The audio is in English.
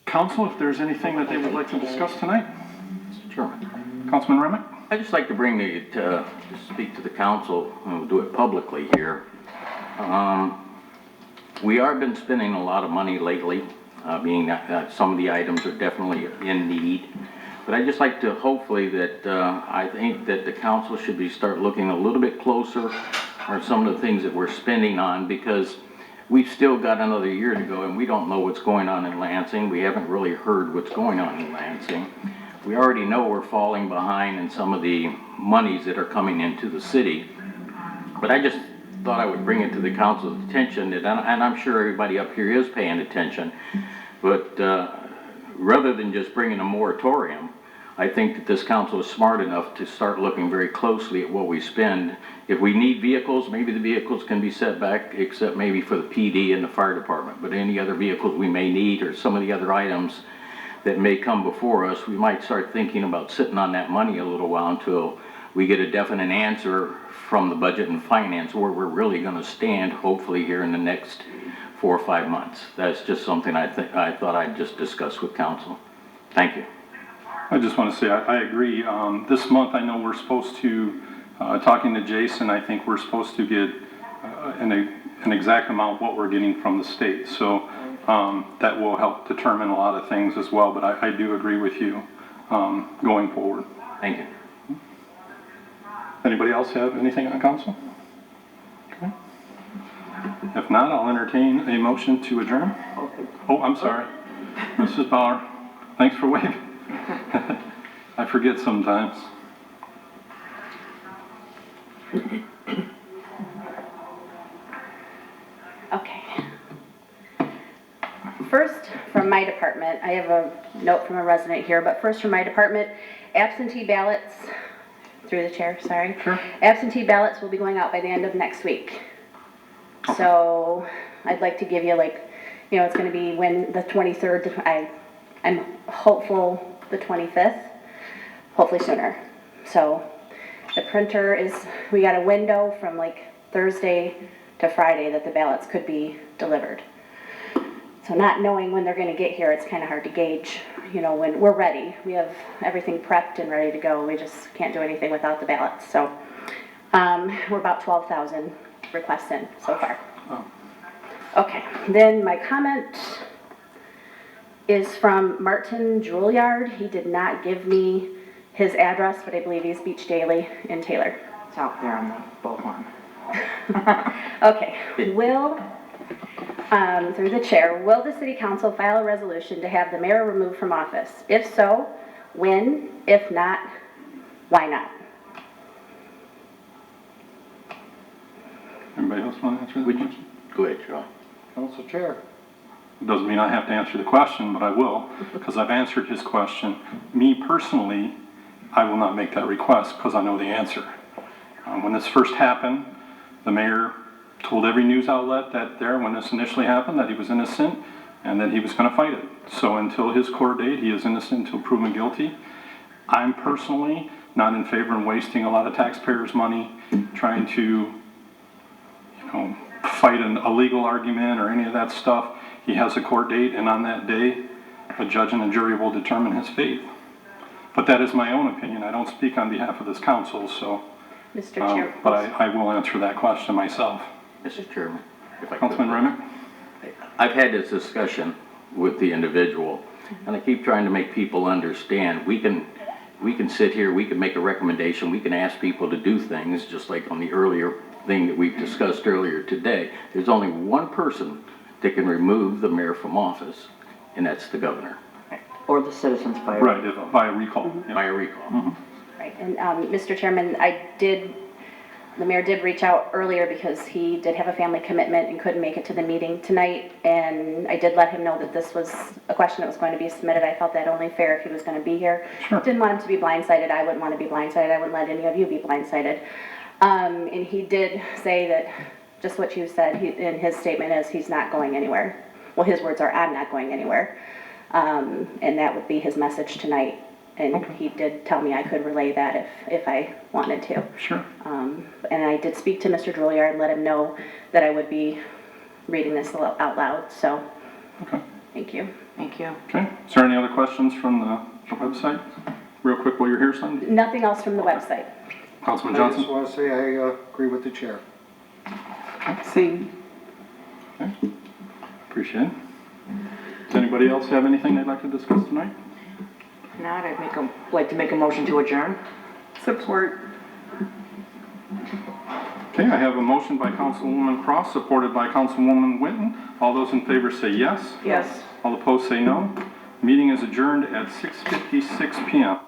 Council, if there's anything that they would like to discuss tonight? Mr. Chairman, Councilman Ramik? I'd just like to bring to speak to the council, and we'll do it publicly here. We are been spending a lot of money lately, being that some of the items are definitely in need. But I'd just like to hopefully that, I think that the council should start looking a little bit closer on some of the things that we're spending on, because we've still got another year to go and we don't know what's going on in Lansing. We haven't really heard what's going on in Lansing. We already know we're falling behind in some of the monies that are coming into the city. But I just thought I would bring it to the council's attention, that, and I'm sure everybody up here is paying attention, but rather than just bringing a moratorium, I think that this council is smart enough to start looking very closely at what we spend. If we need vehicles, maybe the vehicles can be set back, except maybe for the PD and the fire department. But any other vehicles we may need, or some of the other items that may come before us, we might start thinking about sitting on that money a little while until we get a definite answer from the budget and finance where we're really going to stand, hopefully here in the next 4 or 5 months. That's just something I thought I'd just discuss with council. Thank you. I just want to say I agree. This month I know we're supposed to, talking to Jason, I think we're supposed to get an exact amount of what we're getting from the state. So that will help determine a lot of things as well. But I do agree with you going forward. Thank you. Anybody else have anything on council? Okay. If not, I'll entertain a motion to adjourn. Oh, I'm sorry. Mrs. Bauer, thanks for waiting. I forget sometimes. Okay. First, from my department, I have a note from a resident here, but first from my department, absentee ballots, through the chair, sorry. Sure. Absentee ballots will be going out by the end of next week. Okay. So I'd like to give you it's going to be when the 23rd, I'm hopeful the 25th, hopefully sooner. So the printer we got a window from Thursday to Friday that the ballots could be delivered. So not knowing when they're going to get here, it's kind of hard to gauge, when we're ready. We have everything prepped and ready to go. We just can't do anything without the ballots. So we're about 12,000 requests in so far. Oh. Okay, then my comment is from Martin Droulliard. He did not give me his address, but I believe he's Beach Daily in Taylor. It's out there on the bullhorn. Okay, through the chair, will the city council file a resolution to have the mayor removed from office? If so, when? If not, why not? Anybody else want to answer the question? Go ahead, Charlie. Council Chair. It doesn't mean I have to answer the question, but I will, because I've answered his question. Me personally, I will not make that request because I know the answer. When this first happened, the mayor told every news outlet when this initially happened, that he was innocent and that he was going to fight it. So until his court date, he is innocent until proven guilty. I'm personally not in favor of wasting a lot of taxpayers' money trying to, fight a legal argument or any of that stuff. He has a court date, and on that day, a judge and a jury will determine his fate. But that is my own opinion. I don't speak on behalf of this council, so. Mr. Chair. But I will answer that question myself. Mr. Chairman, if I Councilman Ramik? I've had this discussion with the individual, and I keep trying to make people understand. We can sit here, we can make a recommendation, we can ask people to do things, just like on the earlier thing that we've discussed earlier today. There's only one person that can remove the mayor from office, and that's the governor. Or the citizens by Right, by a recall. Mm-hmm. Yep. By a recall. Mm-hmm. Right, and Mr. Chairman, the mayor did reach out earlier because he did have a family commitment and couldn't make it to the meeting tonight, and I did let him know that this was a question that was going to be submitted. I felt that only fair if he was going to be here. Sure. Didn't want him to be blindsided. I wouldn't want to be blindsided. I wouldn't let any of you be blindsided. And he did say that, just what you said, in his statement is he's not going anywhere. Well, his words are, I'm not going anywhere. And that would be his message tonight. And okay. He did tell me I could relay that if I wanted to. Sure. And I did speak to Mr. Droulliard and let him know that I would be reading this out loud. So, okay. Thank you. Thank you. Okay, is there any other questions from the website? Real quick while you're here, Cindy. Nothing else from the website. Councilman I just Johnson? want to say I agree with the chair. Same. Okay, appreciate it. Does anybody else have anything they'd like to discuss tonight? If not, like to make a motion to adjourn. Support. Okay, I have a motion by Councilwoman Cross, supported by Councilwoman Winton. All those in favor say yes. Yes. All opposed say no. Meeting is adjourned at 6:56 PM.